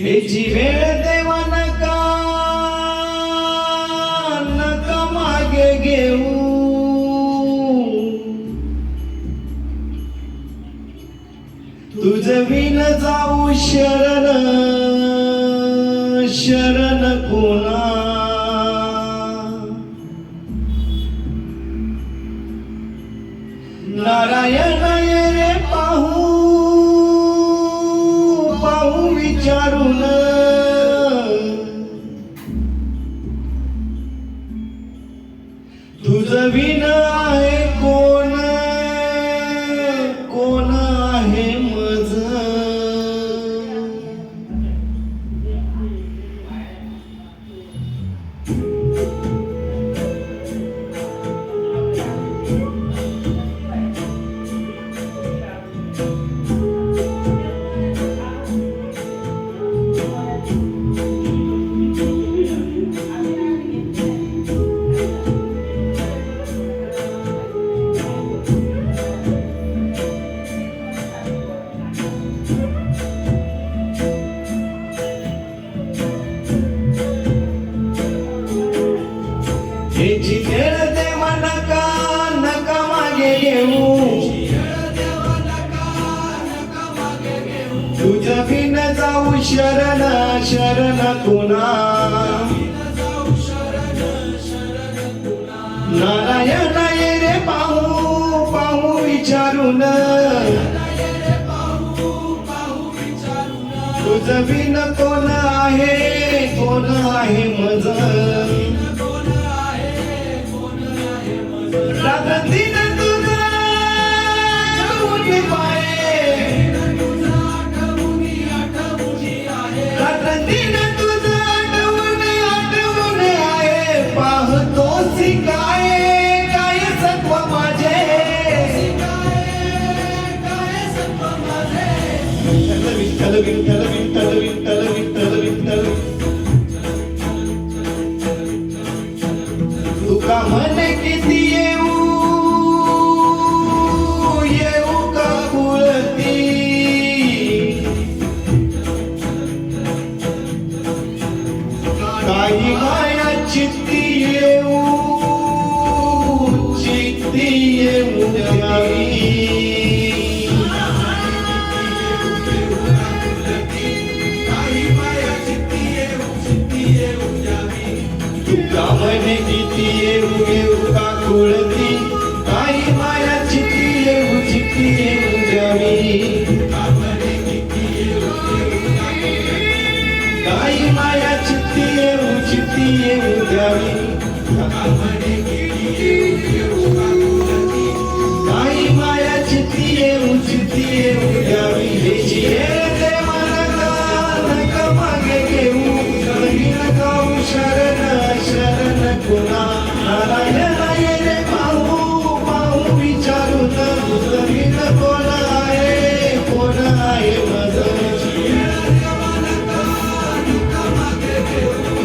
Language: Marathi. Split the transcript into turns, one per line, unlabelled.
हेची वेळ देवा नका नका मागे घेऊ, तुझ विन जाऊ शरण शरण कोणा, नारायण ये रे पाहू पाहू विचारून, तुझ विन आहे कोण कोण आहे मज, हेची वेळ देवा नका नका मागे येऊ, तुझ बिन जाऊ शरण शरण कोणा, नारायण ये रे पाहू पाहू विचारून, तुझ बिन कोण आहे मज, रात्र दिन तुझा आठवणी पाये, रात्र दिन तुझा आठवण आहे, पाहतोसी काय काय सत्व माझे, विठ्ठल विठ्ठल विठ्ठल विठ्ठल विठ्ठल विठ्ठल, तुका म्हणे किती काही माया चित्ती येऊ द्यावी, तुका म्हणे किती येऊ का कुळती, काही माया चित्ती येऊ द्यावी, काही माया चित्ती येऊ द्यावी.